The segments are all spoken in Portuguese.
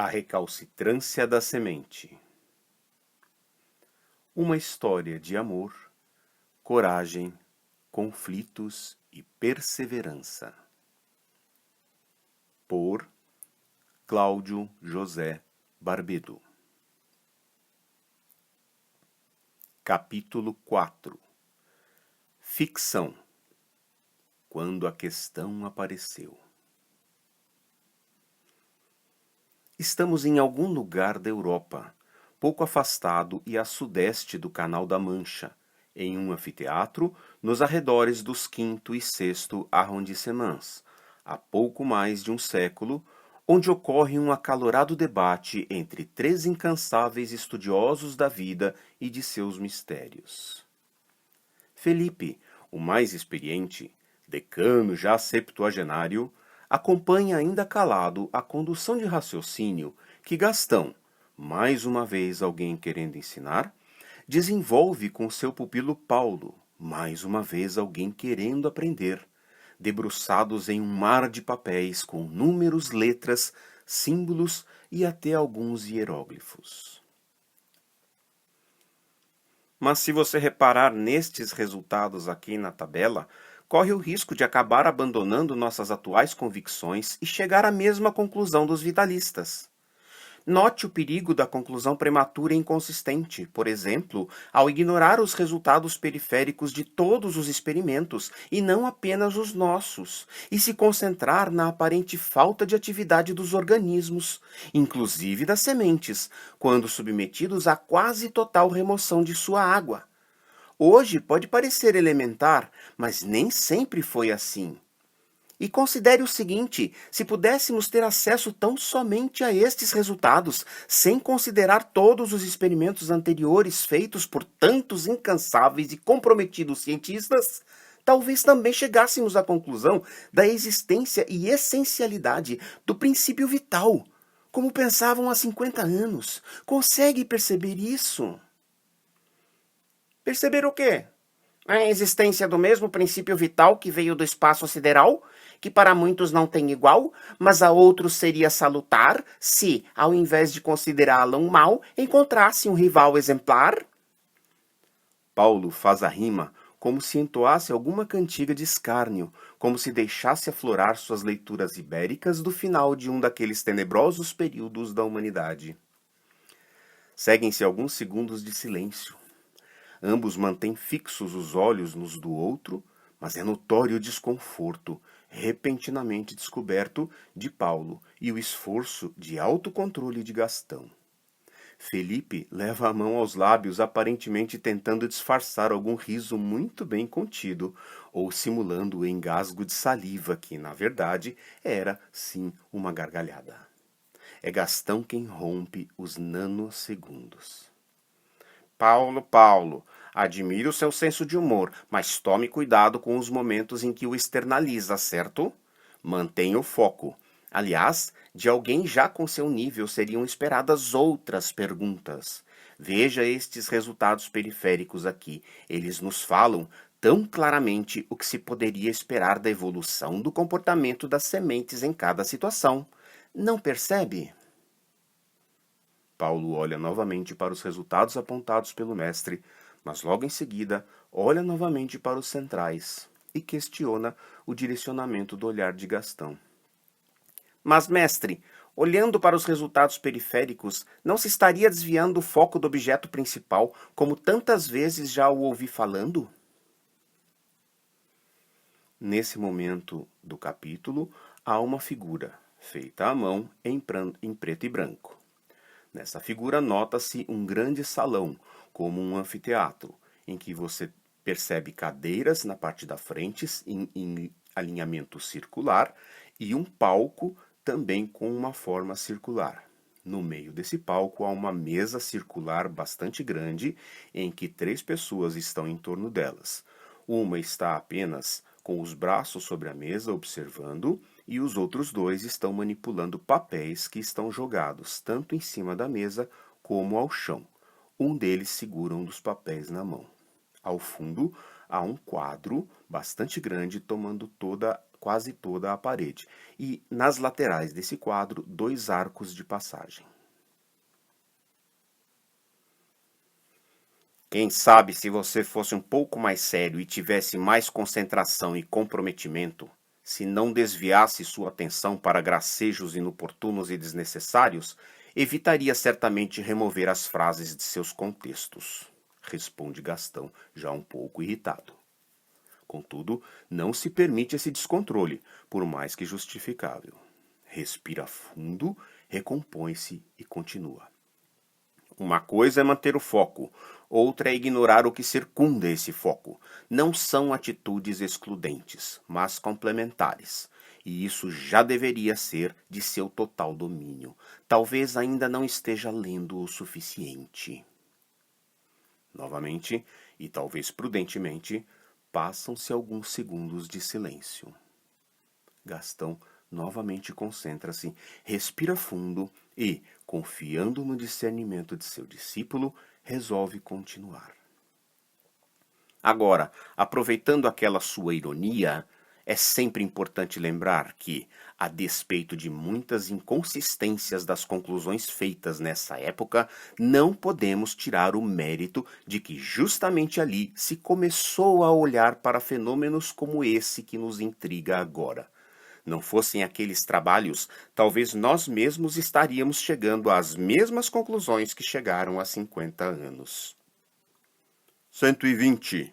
recalcitrância da semente. Uma história de amor, coragem, conflitos e perseverança. Por Cláudio José Barbedo. Capítulo 4. Ficção. Quando a questão apareceu. Estamos em algum lugar da Europa, pouco afastado e a sudeste do Canal da Mancha, em um anfiteatro nos arredores dos quinto e sexto arrondissements, há pouco mais de um século, onde ocorre um acalorado debate entre três incansáveis estudiosos da vida e de seus mistérios. Felipe, o mais experiente, decano já septuagenário, acompanha ainda calado a condução de raciocínio que Gastão, mais uma vez alguém querendo ensinar, desenvolve com seu pupilo Paulo, mais uma vez alguém querendo aprender, debruçados em um mar de papéis com números, letras, símbolos e até alguns hieróglifos. Mas se você reparar nestes resultados aqui na tabela, corre o risco de acabar abandonando nossas atuais convicções e chegar à mesma conclusão dos vitalistas. Note o perigo da conclusão prematura e inconsistente, por exemplo, ao ignorar os resultados periféricos de todos os experimentos e não apenas os nossos, e se concentrar na aparente falta de atividade dos organismos, inclusive das sementes, quando submetidos à quase total remoção de sua água. Hoje pode parecer elementar, mas nem sempre foi assim. E considere o seguinte: se pudéssemos ter acesso tão somente a estes resultados, sem considerar todos os experimentos anteriores feitos por tantos incansáveis e comprometidos cientistas, talvez também chegássemos à conclusão da existência e essencialidade do princípio vital, como pensavam há 50 anos. Consegue perceber isso? Perceber o quê? A existência do mesmo princípio vital que veio do espaço sideral, que para muitos não tem igual, mas a outros seria salutar se, ao invés de considerá-la um mal, encontrasse um rival exemplar? Paulo faz a rima como se entoasse alguma cantiga de escárnio, como se deixasse aflorar suas leituras ibéricas do final de um daqueles tenebrosos períodos da humanidade. Seguem-se alguns segundos de silêncio. Ambos mantêm fixos os olhos nos do outro, mas é notório o desconforto, repentinamente descoberto, de Paulo e o esforço de autocontrole de Gastão. Felipe leva a mão aos lábios, aparentemente tentando disfarçar algum riso muito bem contido, ou simulando o engasgo de saliva que, na verdade, era, sim, uma gargalhada. É Gastão quem rompe os nanosegundos. Paulo, admiro o seu senso de humor, mas tome cuidado com os momentos em que o externaliza, certo? Mantenha o foco. Aliás, de alguém já com seu nível seriam esperadas outras perguntas. Veja estes resultados periféricos aqui. Eles nos falam tão claramente o que se poderia esperar da evolução do comportamento das sementes em cada situação. Não percebe? Paulo olha novamente para os resultados apontados pelo mestre, mas logo em seguida olha novamente para os centrais e questiona o direcionamento do olhar de Gastão. Mas, mestre, olhando para os resultados periféricos, não se estaria desviando o foco do objeto principal, como tantas vezes já o ouvi falando? Nesse momento do capítulo, há uma figura, feita à mão em preto e branco. Nessa figura nota-se um grande salão, como um anfiteatro, em que você percebe cadeiras na parte da frente em alinhamento circular e um palco também com uma forma circular. No meio desse palco há uma mesa circular bastante grande em que 3 pessoas estão em torno delas. Uma está apenas com os braços sobre a mesa observando, e os outros 2 estão manipulando papéis que estão jogados tanto em cima da mesa como ao chão. Um deles segura um dos papéis na mão. Ao fundo há um quadro bastante grande, tomando quase toda a parede, e nas laterais desse quadro, 2 arcos de passagem. Quem sabe se você fosse um pouco mais sério e tivesse mais concentração e comprometimento, se não desviasse sua atenção para gracejos inoportunos e desnecessários, evitaria certamente remover as frases de seus contextos, responde Gastão, já um pouco irritado. Contudo, não se permite esse descontrole, por mais que justificável. Respira fundo, recompõe-se e continua. Uma coisa é manter o foco, outra é ignorar o que circunda esse foco. Não são atitudes excludentes, mas complementares. E isso já deveria ser de seu total domínio. Talvez ainda não esteja lendo o suficiente. Novamente, e talvez prudentemente, passam-se alguns segundos de silêncio. Gastão novamente concentra-se, respira fundo e, confiando no discernimento de seu discípulo, resolve continuar. Agora, aproveitando aquela sua ironia, é sempre importante lembrar que, a despeito de muitas inconsistências das conclusões feitas nessa época, não podemos tirar o mérito de que justamente ali se começou a olhar para fenômenos como esse que nos intriga agora. Não fossem aqueles trabalhos, talvez nós mesmos estaríamos chegando às mesmas conclusões que chegaram há 50 anos. 120.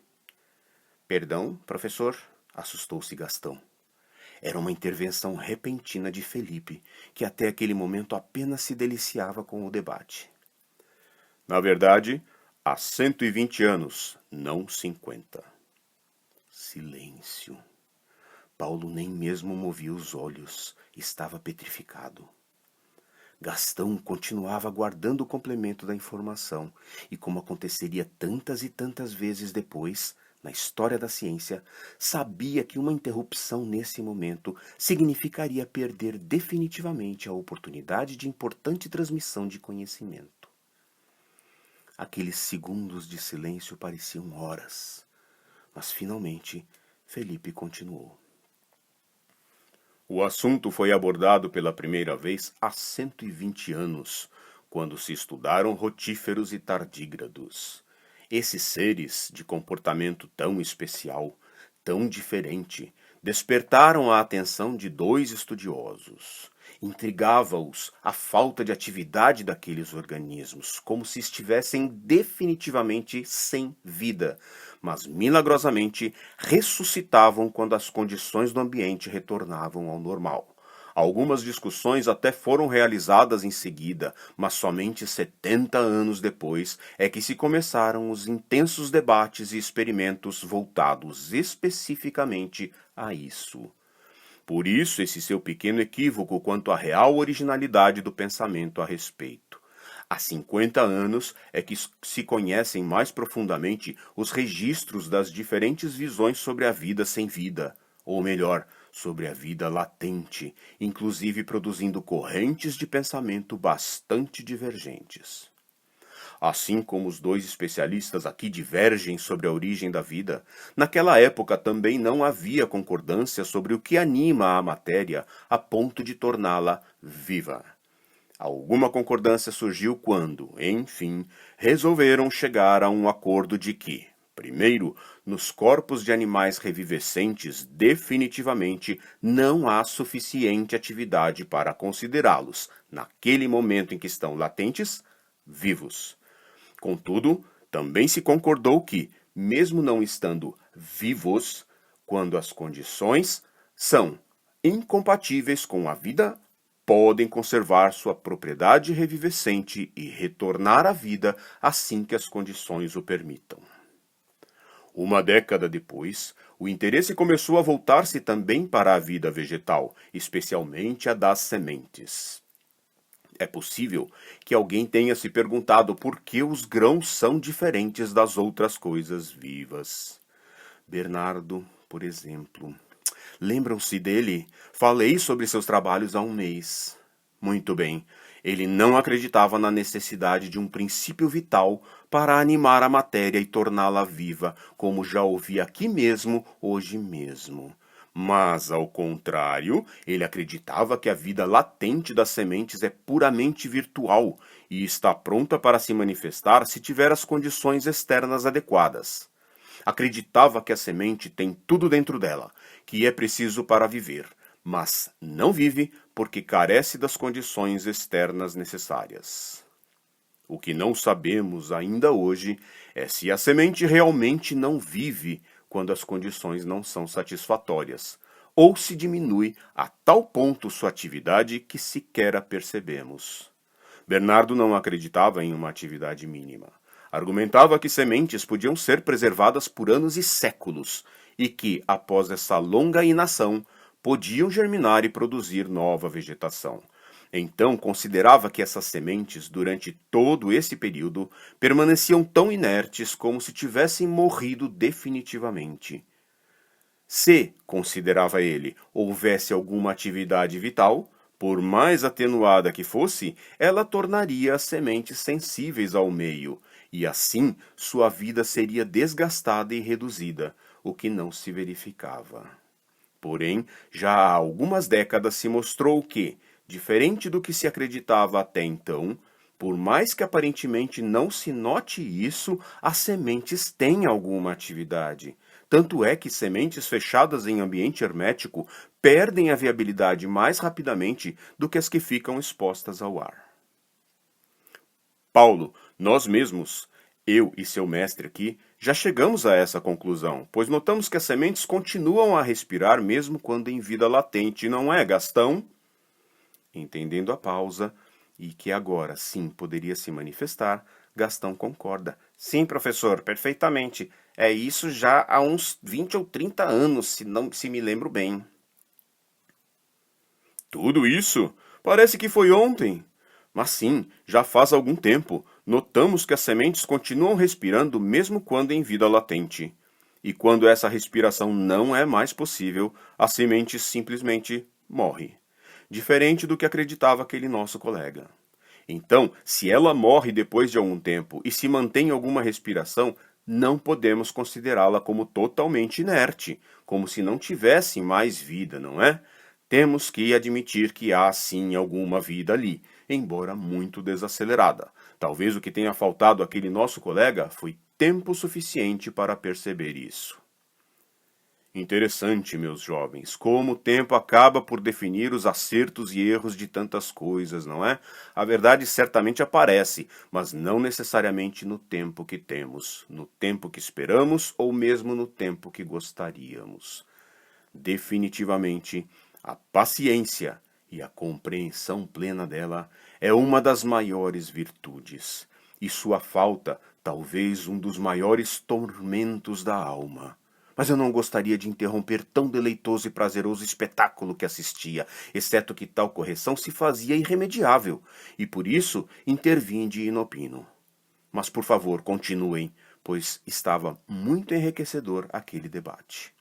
Perdão, professor, assustou-se Gastão. Era uma intervenção repentina de Felipe, que até aquele momento apenas se deliciava com o debate. Na verdade, há 120 anos, não 50. Silêncio. Paulo nem mesmo movia os olhos, estava petrificado. Gastão continuava aguardando o complemento da informação, e como aconteceria tantas e tantas vezes depois, na história da ciência, sabia que uma interrupção nesse momento significaria perder definitivamente a oportunidade de importante transmissão de conhecimento. Aqueles segundos de silêncio pareciam horas, mas finalmente Felipe continuou. O assunto foi abordado pela primeira vez há 120 anos, quando se estudaram rotíferos e tardígrados. Esses seres, de comportamento tão especial, tão diferente, despertaram a atenção de 2 estudiosos. Intrigava-os a falta de atividade daqueles organismos, como se estivessem definitivamente sem vida, mas milagrosamente ressuscitavam quando as condições do ambiente retornavam ao normal. Algumas discussões até foram realizadas em seguida, mas somente 70 anos depois é que se começaram os intensos debates e experimentos voltados especificamente a isso. Por isso, esse seu pequeno equívoco quanto à real originalidade do pensamento a respeito. Há 50 anos é que se conhecem mais profundamente os registros das diferentes visões sobre a vida sem vida, ou melhor, sobre a vida latente, inclusive produzindo correntes de pensamento bastante divergentes. Assim como os 2 especialistas aqui divergem sobre a origem da vida, naquela época também não havia concordância sobre o que anima a matéria a ponto de torná-la viva. Alguma concordância surgiu quando, enfim, resolveram chegar a um acordo de que, primeiro, nos corpos de animais revivescentes, definitivamente não há suficiente atividade para considerá-los, naquele momento em que estão latentes, vivos. Contudo, também se concordou que, mesmo não estando vivos, quando as condições são incompatíveis com a vida, podem conservar sua propriedade revivescente e retornar à vida assim que as condições o permitam. Uma década depois, o interesse começou a voltar-se também para a vida vegetal, especialmente a das sementes. É possível que alguém tenha se perguntado por que os grãos são diferentes das outras coisas vivas. Bernardo, por exemplo. Lembram-se dele? Falei sobre seus trabalhos há um mês. Muito bem. Ele não acreditava na necessidade de um princípio vital para animar a matéria e torná-la viva, como já ouvi aqui mesmo, hoje mesmo. Mas, ao contrário, ele acreditava que a vida latente das sementes é puramente virtual e está pronta para se manifestar se tiver as condições externas adequadas. Acreditava que a semente tem tudo dentro dela, que é preciso para viver, mas não vive porque carece das condições externas necessárias. O que não sabemos ainda hoje é se a semente realmente não vive quando as condições não são satisfatórias, ou se diminui a tal ponto sua atividade que sequer a percebemos. Bernardo não acreditava em uma atividade mínima. Argumentava que sementes podiam ser preservadas por anos e séculos, e que, após essa longa inação, podiam germinar e produzir nova vegetação. Então considerava que essas sementes, durante todo esse período, permaneciam tão inertes como se tivessem morrido definitivamente. Se, considerava ele, houvesse alguma atividade vital, por mais atenuada que fosse, ela tornaria as sementes sensíveis ao meio, e assim sua vida seria desgastada e reduzida, o que não se verificava. Porém, já há algumas décadas se mostrou que, diferente do que se acreditava até então, por mais que aparentemente não se note isso, as sementes têm alguma atividade. Tanto é que sementes fechadas em ambiente hermético perdem a viabilidade mais rapidamente do que as que ficam expostas ao ar. Paulo, nós mesmos, eu e seu mestre aqui, já chegamos a essa conclusão, pois notamos que as sementes continuam a respirar mesmo quando em vida latente, não é, Gastão? Entendendo a pausa, e que agora sim poderia se manifestar, Gastão concorda. Sim, professor, perfeitamente. É isso já há uns 20 ou 30 anos, se me lembro bem. Tudo isso? Parece que foi ontem. Mas sim, já faz algum tempo. Notamos que as sementes continuam respirando mesmo quando em vida latente. E quando essa respiração não é mais possível, a semente simplesmente morre. Diferente do que acreditava aquele nosso colega. Então, se ela morre depois de algum tempo e se mantém alguma respiração, não podemos considerá-la como totalmente inerte, como se não tivesse mais vida, não é? Temos que admitir que há sim alguma vida ali, embora muito desacelerada. Talvez o que tenha faltado àquele nosso colega foi tempo suficiente para perceber isso. Interessante, meus jovens, como o tempo acaba por definir os acertos e erros de tantas coisas, não é? A verdade certamente aparece, mas não necessariamente no tempo que temos, no tempo que esperamos ou mesmo no tempo que gostaríamos. Definitivamente, a paciência e a compreensão plena dela é uma das maiores virtudes, e sua falta, talvez um dos maiores tormentos da alma. Mas eu não gostaria de interromper tão deleitoso e prazeroso espetáculo que assistia, exceto que tal correção se fazia irremediável, e por isso intervim de inopino. Mas por favor, continuem, pois estava muito enriquecedor aquele debate.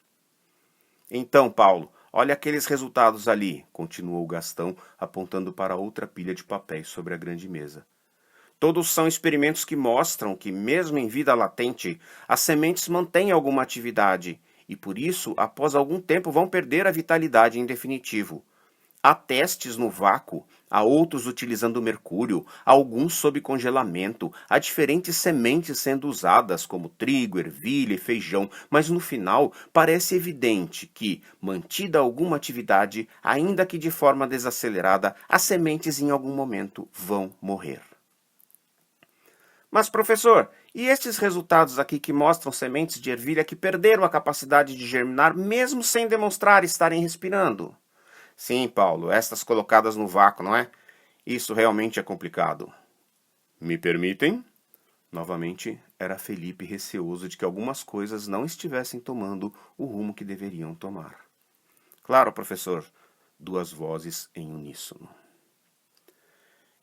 Então, Paulo, olha aqueles resultados ali, continuou Gastão, apontando para outra pilha de papéis sobre a grande mesa. Todos são experimentos que mostram que, mesmo em vida latente, as sementes mantêm alguma atividade e, por isso, após algum tempo, vão perder a vitalidade em definitivo. Há testes no vácuo, há outros utilizando mercúrio, alguns sob congelamento, há diferentes sementes sendo usadas, como trigo, ervilha e feijão, mas no final parece evidente que, mantida alguma atividade, ainda que de forma desacelerada, as sementes em algum momento vão morrer. Mas, professor, e estes resultados aqui que mostram sementes de ervilha que perderam a capacidade de germinar mesmo sem demonstrar estarem respirando? Sim, Paulo, estas colocadas no vácuo, não é? Isso realmente é complicado. Me permitem? Novamente, era Felipe receoso de que algumas coisas não estivessem tomando o rumo que deveriam tomar. Claro, professor. Duas vozes em uníssono.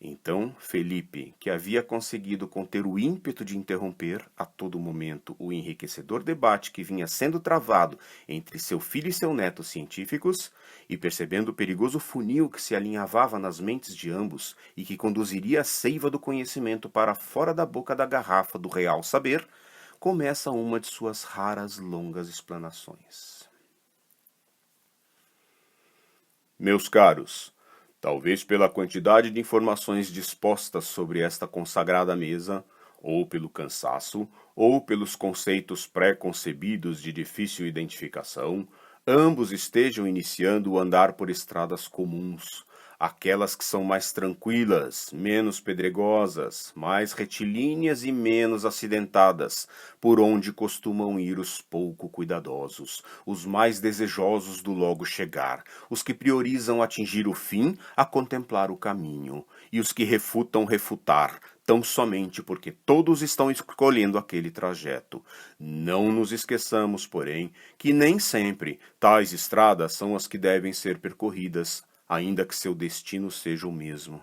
Então, Felipe, que havia conseguido conter o ímpeto de interromper a todo momento o enriquecedor debate que vinha sendo travado entre seu filho e seu neto científicos, e percebendo o perigoso funil que se alinhavava nas mentes de ambos e que conduziria a seiva do conhecimento para fora da boca da garrafa do real saber, começa uma de suas raras longas explanações. Meus caros, talvez pela quantidade de informações dispostas sobre esta consagrada mesa, ou pelo cansaço, ou pelos conceitos pré-concebidos de difícil identificação, ambos estejam iniciando o andar por estradas comuns, aquelas que são mais tranquilas, menos pedregosas, mais retilíneas e menos acidentadas, por onde costumam ir os pouco cuidadosos, os mais desejosos do logo chegar, os que priorizam atingir o fim a contemplar o caminho, e os que refutam refutar, tão somente porque todos estão escolhendo aquele trajeto. Não nos esqueçamos, porém, que nem sempre tais estradas são as que devem ser percorridas, ainda que seu destino seja o mesmo.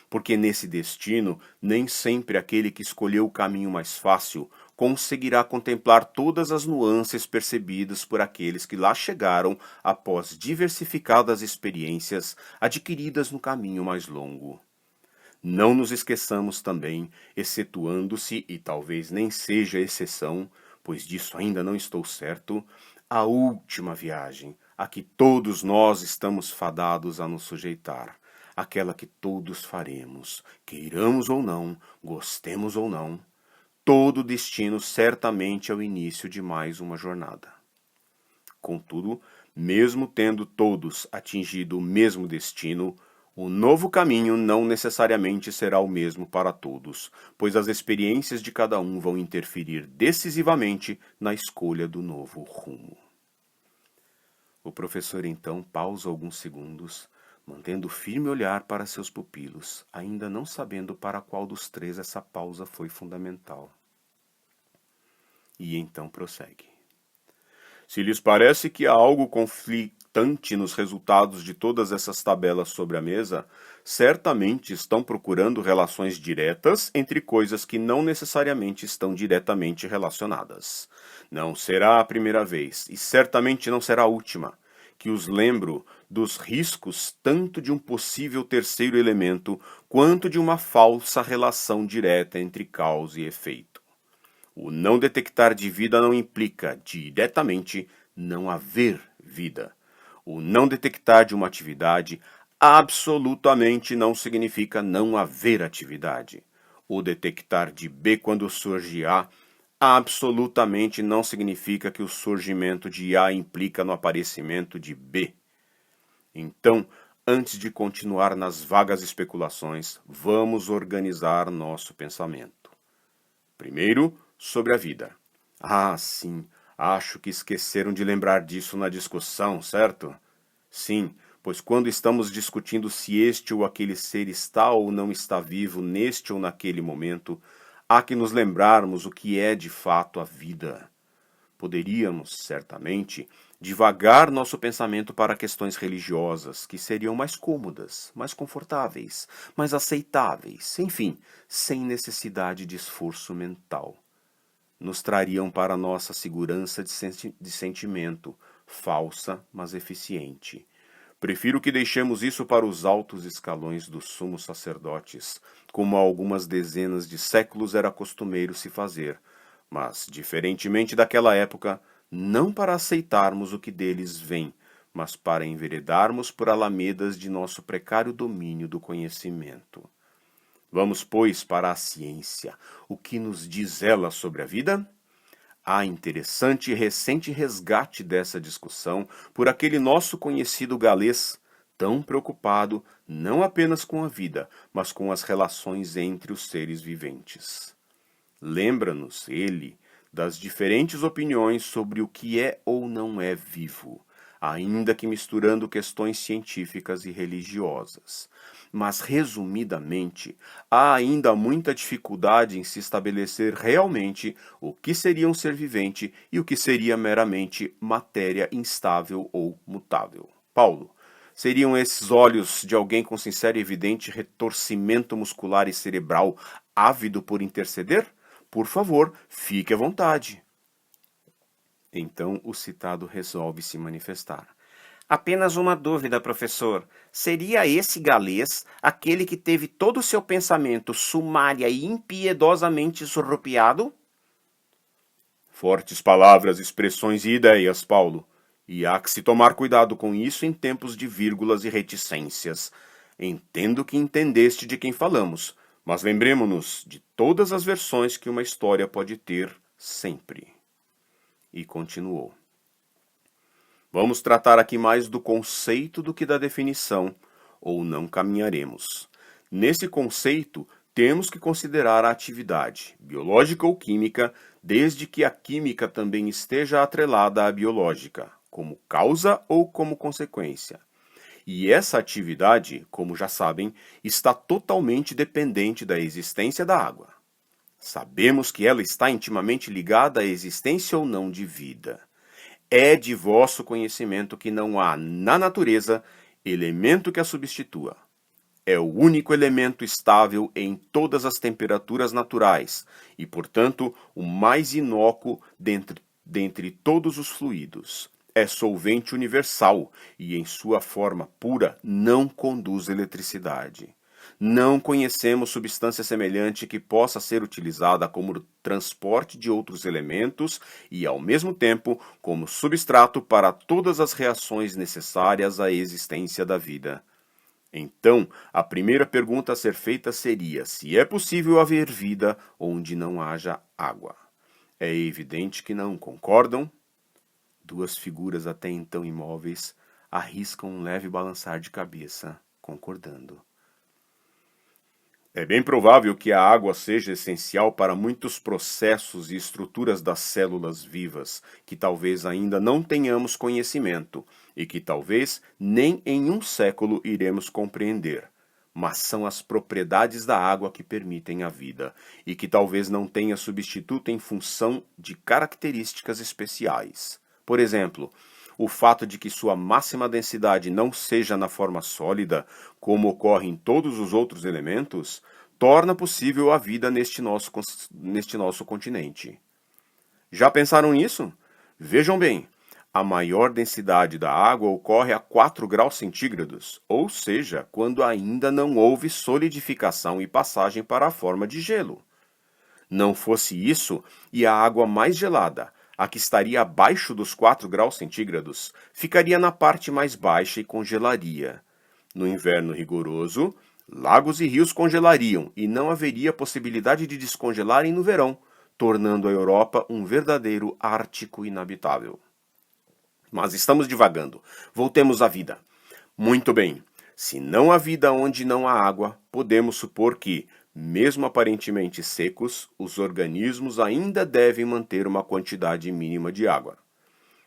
Porque nesse destino, nem sempre aquele que escolheu o caminho mais fácil conseguirá contemplar todas as nuances percebidas por aqueles que lá chegaram após diversificadas experiências adquiridas no caminho mais longo. Não nos esqueçamos também, excetuando-se, e talvez nem seja exceção, pois disso ainda não estou certo, a última viagem, a que todos nós estamos fadados a nos sujeitar, aquela que todos faremos, queiramos ou não, gostemos ou não. Todo destino certamente é o início de mais uma jornada. Contudo, mesmo tendo todos atingido o mesmo destino, o novo caminho não necessariamente será o mesmo para todos, pois as experiências de cada um vão interferir decisivamente na escolha do novo rumo. O professor então pausa alguns segundos, mantendo firme olhar para seus pupilos, ainda não sabendo para qual dos três essa pausa foi fundamental. E então prossegue. Se lhes parece que há algo conflitante nos resultados de todas essas tabelas sobre a mesa, certamente estão procurando relações diretas entre coisas que não necessariamente estão diretamente relacionadas. Não será a primeira vez, e certamente não será a última, que os lembro dos riscos tanto de um possível terceiro elemento quanto de uma falsa relação direta entre causa e efeito. O não detectar de vida não implica, diretamente, não haver vida. O não detectar de uma atividade absolutamente não significa não haver atividade. O detectar de B quando surge A absolutamente não significa que o surgimento de A implica no aparecimento de B. Então, antes de continuar nas vagas especulações, vamos organizar nosso pensamento. Primeiro, sobre a vida. Ah, sim, acho que esqueceram de lembrar disso na discussão, certo? Sim, pois quando estamos discutindo se este ou aquele ser está ou não está vivo neste ou naquele momento, há que nos lembrarmos o que é de fato a vida. Poderíamos, certamente, divagar nosso pensamento para questões religiosas, que seriam mais cômodas, mais confortáveis, mais aceitáveis, enfim, sem necessidade de esforço mental. Nos trariam para nossa segurança de sentimento, falsa, mas eficiente. Prefiro que deixemos isso para os altos escalões dos sumos sacerdotes, como há algumas dezenas de séculos era costumeiro se fazer, mas, diferentemente daquela época, não para aceitarmos o que deles vem, mas para enveredarmos por alamedas de nosso precário domínio do conhecimento. Vamos, pois, para a ciência. O que nos diz ela sobre a vida? Há interessante e recente resgate dessa discussão por aquele nosso conhecido galês, tão preocupado não apenas com a vida, mas com as relações entre os seres viventes. Lembra-nos, ele, das diferentes opiniões sobre o que é ou não é vivo, ainda que misturando questões científicas e religiosas. Mas, resumidamente, há ainda muita dificuldade em se estabelecer realmente o que seria um ser vivente e o que seria meramente matéria instável ou mutável. Paulo, Seriam esses olhos de alguém com sincero e evidente retorcimento muscular e cerebral, ávido por interceder? Por favor, fique à vontade. Então o citado resolve se manifestar. Apenas uma dúvida, professor. Seria esse galês aquele que teve todo o seu pensamento sumária e impiedosamente surrupiado? Fortes palavras, expressões e ideias, Paulo. E há que se tomar cuidado com isso em tempos de vírgulas e reticências. Entendo que entendeste de quem falamos, mas lembremo-nos de todas as versões que uma história pode ter sempre. E continuou. Vamos tratar aqui mais do conceito do que da definição, ou não caminharemos. Nesse conceito, temos que considerar a atividade, biológica ou química, desde que a química também esteja atrelada à biológica, como causa ou como consequência. E essa atividade, como já sabem, está totalmente dependente da existência da água. Sabemos que ela está intimamente ligada à existência ou não de vida. É de vosso conhecimento que não há na natureza elemento que a substitua. É o único elemento estável em todas as temperaturas naturais e, portanto, o mais inócuo dentre todos os fluidos. É solvente universal e, em sua forma pura, não conduz eletricidade. Não conhecemos substância semelhante que possa ser utilizada como transporte de outros elementos e, ao mesmo tempo, como substrato para todas as reações necessárias à existência da vida. Então, a primeira pergunta a ser feita seria se é possível haver vida onde não haja água. É evidente que não concordam? Duas figuras até então imóveis arriscam um leve balançar de cabeça, concordando. É bem provável que a água seja essencial para muitos processos e estruturas das células vivas, que talvez ainda não tenhamos conhecimento e que talvez nem em um século iremos compreender. Mas são as propriedades da água que permitem a vida, e que talvez não tenha substituto em função de características especiais. Por exemplo, o fato de que sua máxima densidade não seja na forma sólida, como ocorre em todos os outros elementos, torna possível a vida neste nosso continente. Já pensaram nisso? Vejam bem, a maior densidade da água ocorre a 4 graus centígrados, ou seja, quando ainda não houve solidificação e passagem para a forma de gelo. Não fosse isso, e a água mais gelada, a que estaria abaixo dos 4 graus centígrados, ficaria na parte mais baixa e congelaria. No inverno rigoroso, lagos e rios congelariam e não haveria possibilidade de descongelarem no verão, tornando a Europa um verdadeiro Ártico inabitável. Mas estamos divagando. Voltemos à vida. Muito bem. Se não há vida onde não há água, podemos supor que, mesmo aparentemente secos, os organismos ainda devem manter uma quantidade mínima de água.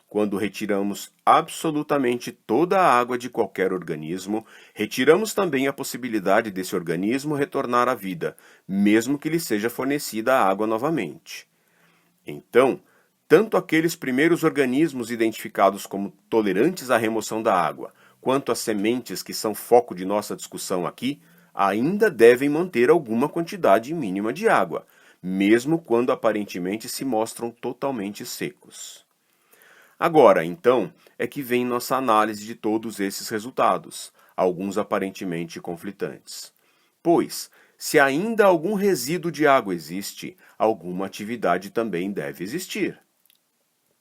Quando retiramos absolutamente toda a água de qualquer organismo, retiramos também a possibilidade desse organismo retornar à vida, mesmo que lhe seja fornecida a água novamente. Então, tanto aqueles primeiros organismos identificados como tolerantes à remoção da água, quanto as sementes que são foco de nossa discussão aqui, ainda devem manter alguma quantidade mínima de água, mesmo quando aparentemente se mostram totalmente secos. Agora, então, é que vem nossa análise de todos esses resultados, alguns aparentemente conflitantes. Pois, se ainda algum resíduo de água existe, alguma atividade também deve existir.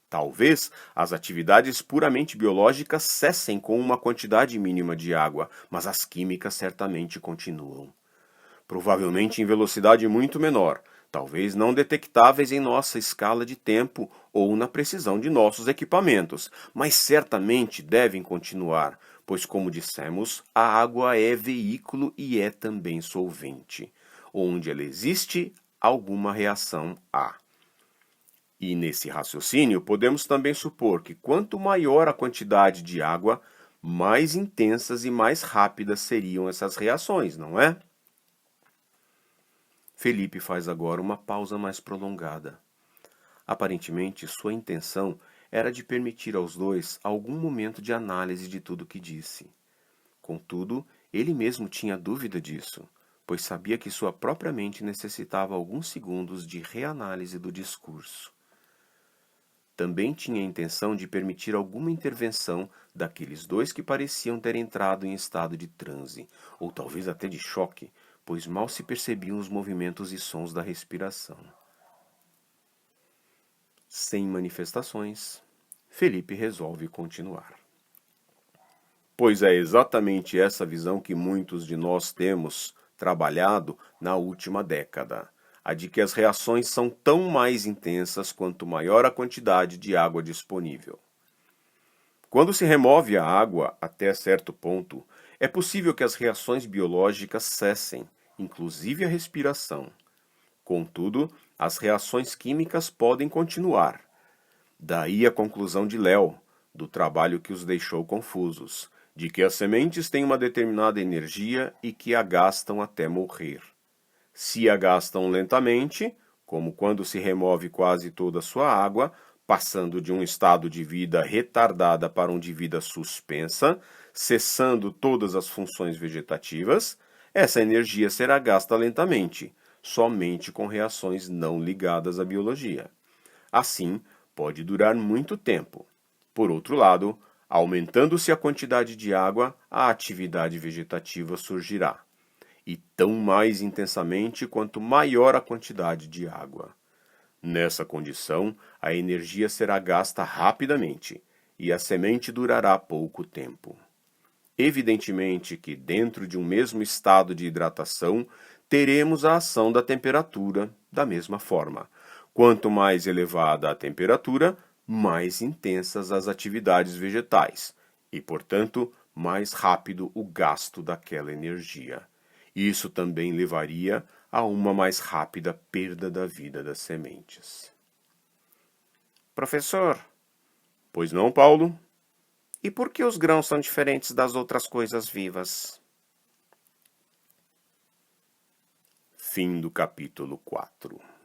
Talvez as atividades puramente biológicas cessem com uma quantidade mínima de água, mas as químicas certamente continuam. Provavelmente em velocidade muito menor, talvez não detectáveis em nossa escala de tempo ou na precisão de nossos equipamentos, mas certamente devem continuar, pois, como dissemos, a água é veículo e é também solvente. Onde ela existe, alguma reação há. E nesse raciocínio, podemos também supor que quanto maior a quantidade de água, mais intensas e mais rápidas seriam essas reações, não é? Felipe faz agora uma pausa mais prolongada. Aparentemente, sua intenção era de permitir aos dois algum momento de análise de tudo o que disse. Contudo, ele mesmo tinha dúvida disso, pois sabia que sua própria mente necessitava alguns segundos de reanálise do discurso. Também tinha a intenção de permitir alguma intervenção daqueles dois que pareciam ter entrado em estado de transe, ou talvez até de choque, pois mal se percebiam os movimentos e sons da respiração. Sem manifestações, Felipe resolve continuar. Pois é exatamente essa visão que muitos de nós temos trabalhado na última década, a de que as reações são tão mais intensas quanto maior a quantidade de água disponível. Quando se remove a água até certo ponto, é possível que as reações biológicas cessem, inclusive a respiração. Contudo, as reações químicas podem continuar. Daí a conclusão de Léo, do trabalho que os deixou confusos, de que as sementes têm uma determinada energia e que a gastam até morrer. Se a gastam lentamente, como quando se remove quase toda a sua água, passando de um estado de vida retardada para um de vida suspensa, cessando todas as funções vegetativas, essa energia será gasta lentamente, somente com reações não ligadas à biologia. Assim, pode durar muito tempo. Por outro lado, aumentando-se a quantidade de água, a atividade vegetativa surgirá, e tão mais intensamente quanto maior a quantidade de água. Nessa condição, a energia será gasta rapidamente, e a semente durará pouco tempo. Evidentemente que, dentro de um mesmo estado de hidratação, teremos a ação da temperatura da mesma forma. Quanto mais elevada a temperatura, mais intensas as atividades vegetais e, portanto, mais rápido o gasto daquela energia. Isso também levaria a uma mais rápida perda da vida das sementes. Professor, pois não, Paulo? E por que os grãos são diferentes das outras coisas vivas? Fim do capítulo 4.